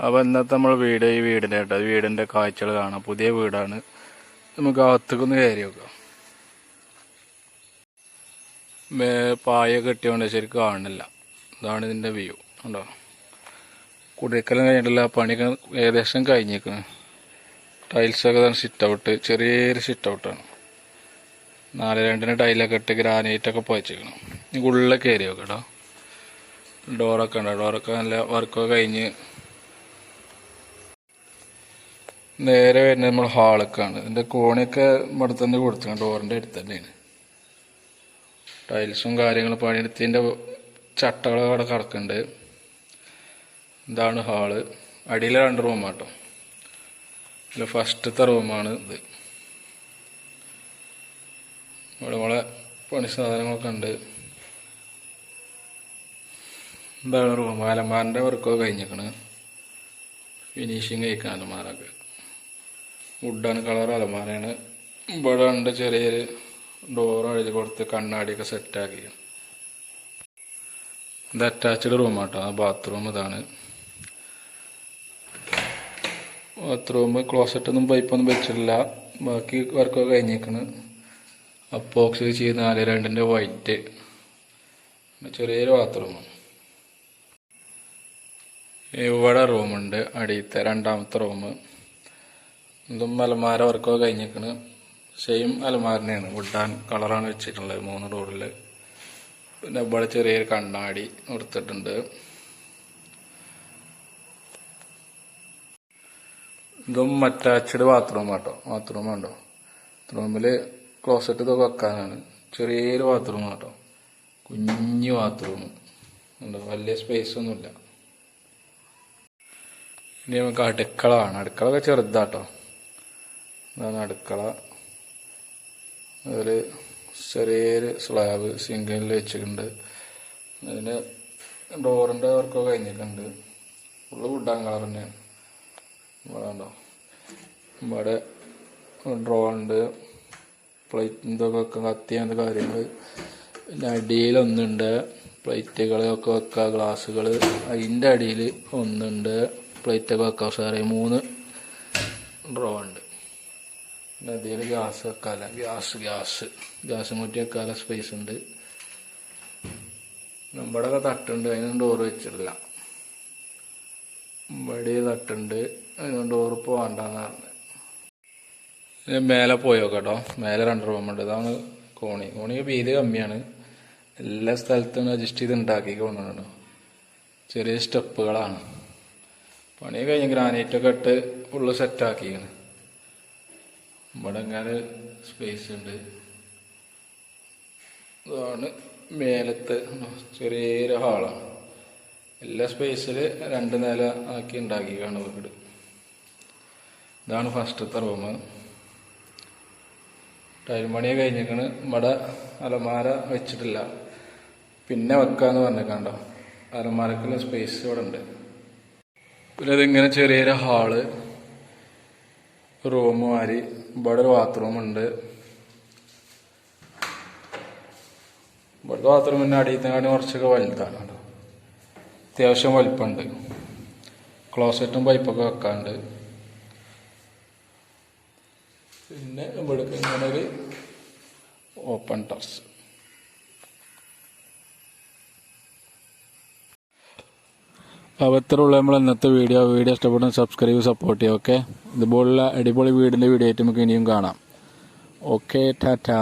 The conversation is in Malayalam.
അപ്പോൾ ഇന്നത്തെ നമ്മൾ വീട് ഈ വീടിൻ്റെ കേട്ടോ, ഈ വീടിൻ്റെ കാഴ്ചകൾ കാണാം. പുതിയ വീടാണ്. നമുക്ക് അകത്തേക്കൊന്ന് കയറി നോക്കാം. പായ കെട്ടിയോണ്ട് ശരിക്കും കാണുന്നില്ല. ഇതാണ് ഇതിൻ്റെ വ്യൂ. ഉണ്ടോ? കുടിക്കലും കഴിഞ്ഞിട്ടില്ല, പണിയൊക്കെ ഏകദേശം കഴിഞ്ഞേക്കുന്നു. ടൈൽസൊക്കെ തന്നെ സിറ്റ് ഔട്ട്, ചെറിയൊരു സിറ്റ് ഔട്ടാണ്. 4-2 ടൈലൊക്കെ ഇട്ട് ഗ്രാനൈറ്റൊക്കെ പോയിച്ചേക്കണം. ഇനി ഉള്ളിൽ കയറി നോക്കാം കേട്ടോ. ഡോറൊക്കെ ഉണ്ടോ? ഡോറൊക്കെ നല്ല വർക്കൊക്കെ കഴിഞ്ഞ് നേരെ വരുന്നത് നമ്മൾ ഹാളൊക്കെയാണ്. ഇതിൻ്റെ കോണിയൊക്കെ ഇവിടെ തന്നെ കൊടുത്തിട്ടുണ്ട്, ഡോറിൻ്റെ അടുത്ത് തന്നെയാണ്. ടൈൽസും കാര്യങ്ങളും പണിയെടുത്തതിൻ്റെ ചട്ടകളൊക്കെ അവിടെ കിടക്കുന്നുണ്ട്. ഇതാണ് ഹാള്. അടിയിൽ 2 റൂമാട്ടോ. ഇതിൽ ഫസ്റ്റത്തെ റൂമാണ് ഇത്. ഇവിടെ നമ്മളെ പണി സാധനങ്ങളൊക്കെ ഉണ്ട്. ഇതാണ് റൂം. അലമാറിൻ്റെ വർക്കൊക്കെ കഴിഞ്ഞേക്കണ്. ഫിനിഷിങ് കഴിക്കാൻ അലമാരൊക്കെ വുഡാണ്, കളർ അലമാരയാണ്. ഇവിടെ ഉണ്ട് ചെറിയൊരു ഡോർ എഴുതി കൊടുത്ത് കണ്ണാടിയൊക്കെ സെറ്റാക്കി. ഇത് അറ്റാച്ച്ഡ് റൂമാട്ടോ. ആ ബാത്റൂം ഇതാണ്. ബാത്റൂം ക്ലോസറ്റൊന്നും പൈപ്പൊന്നും വെച്ചിട്ടില്ല. ബാക്കി വർക്കൊക്കെ കഴിഞ്ഞേക്കണ്. അപ്പോക്സി ചെയ്ത് 4-2 വൈറ്റ്. ചെറിയൊരു ബാത്റൂമാണ്. ഇവിടെ റൂമുണ്ട്, അടിയത്തെ 2ാമത്തെ റൂം. ഇതും അലമാര വർക്കൊക്കെ കഴിഞ്ഞേക്കണ്. സെയിം അലമാരനെയാണ്, വുഡാൻ കളറാണ് വെച്ചിട്ടുള്ളത് 3 ഡോറിൽ. പിന്നെ ഇവിടെ ചെറിയൊരു കണ്ണാടി കൊടുത്തിട്ടുണ്ട്. ഇതും അറ്റാച്ച്ഡ് ബാത്റൂം ആട്ടോ. ബാത്റൂം ഉണ്ടോ? ബാത്റൂമിൽ ക്ലോസറ്റ് ഇതൊക്കെ വെക്കാനാണ്. ചെറിയൊരു ബാത്റൂം ആട്ടോ, കുഞ്ഞു ബാത്റൂം ഉണ്ടോ, വലിയ സ്പേസ് ഒന്നുമില്ല. ഇനി നമുക്ക് അടുക്കള ആണ്. അടുക്കള ഒക്കെ ചെറുതാട്ടോ. ഇതാണ് അടുക്കള. അതിൽ ചെറിയൊരു സ്ലാബ് സിങ്കിൽ വെച്ചിട്ടുണ്ട്. അതിന് ഡോറിൻ്റെ വർക്കൊക്കെ കഴിഞ്ഞിട്ടുണ്ട്. ഫുള്ള് വുഡാൻ കളർ തന്നെയാണ്. ഇവിടെ ഉണ്ടോ? ഇവിടെ ഡ്രോ ഉണ്ട്, പ്ലേറ്റ് ഇതൊക്കെ വെക്കാം, കത്തി അങ്ങനത്തെ കാര്യങ്ങൾ. പിന്നെ അടിയിലൊന്നുണ്ട് പ്ലേറ്റുകളൊക്കെ വെക്കുക, ഗ്ലാസ്സുകൾ. അതിൻ്റെ അടിയിൽ ഒന്നുണ്ട് പ്ലേറ്റൊക്കെ വെക്കാം. സാറേ 3 ഡ്രോ ഉണ്ട്. പിന്നെ അതിൽ ഗ്യാസ് വെക്കാല, ഗ്യാസ് മുറ്റി വെക്കാല സ്പേസ് ഉണ്ട്. നമ്മുടെയൊക്കെ തട്ടുണ്ട്, അതിനൊന്നും ഡോറ് വെച്ചിട്ടില്ല. ഇവിടെ തട്ടുണ്ട്, അതിനൊന്നും ഡോറ് ഇപ്പോൾ വേണ്ടെന്ന് പറഞ്ഞത്. മേലെ പോയോ കേട്ടോ. മേലെ 2 റൂമുണ്ട്. ഇതാണ് കോണി. കോണിക്ക് വീതി കമ്മിയാണ്. എല്ലാ സ്ഥലത്തും അഡ്ജസ്റ്റ് ചെയ്ത് ഉണ്ടാക്കി കൊണ്ടുവരണം. ചെറിയ സ്റ്റെപ്പുകളാണ്. പണി കഴിഞ്ഞ് ഗ്രാനൈറ്റൊക്കെ ഇട്ട് ഫുള്ള് സെറ്റാക്കിയാണ്. ഇവിടെ ഇങ്ങനെ സ്പേസ് ഉണ്ട്. ഇതാണ് മേലത്തെ ചെറിയൊരു ഹാളാണ്. എല്ലാ സ്പേസിൽ 2 നില ആക്കി ഉണ്ടാക്കിയാണ് വീട്. ഇതാണ് ഫസ്റ്റത്തെ റൂം. ടൈൽ പണിയൊക്കെ കഴിഞ്ഞേക്കാണ്. ഇവിടെ അലമാര വെച്ചിട്ടില്ല, പിന്നെ വെക്കാന്ന് പറഞ്ഞേക്കാണ്ടോ. അലമാരക്കുള്ള സ്പേസ് ഇവിടെ ഉണ്ട്. പിന്നെ ഇതിങ്ങനെ ചെറിയൊരു ഹാള്, റൂം മാറി. ഇവിടെ ഒരു ബാത്റൂം ഉണ്ട്. ഇവിടുത്തെ ബാത്റൂമിൻ്റെ അടിയത്തെങ്ങാണ്ട് കുറച്ചൊക്കെ വലുതാണ് കേട്ടോ. അത്യാവശ്യം വലിപ്പമുണ്ട്. ക്ലോസറ്റും പൈപ്പൊക്കെ വെക്കാണ്ട്. പിന്നെ ഇവിടേക്ക് ഇങ്ങനെ ഒരു ഓപ്പൺ ടെറസ്. അപ്പോൾ ഇത്രയുള്ള നമ്മൾ ഇന്നത്തെ വീഡിയോ ഇഷ്ടപ്പെടുന്ന സബ്സ്ക്രൈബ് സപ്പോർട്ട് ചെയ്യുക. ഓക്കെ, ഇതുപോലുള്ള അടിപൊളി വീടിൻ്റെ വീഡിയോ ആയിട്ട് നമുക്ക് ഇനിയും കാണാം. ഓക്കെ, ടാറ്റാ.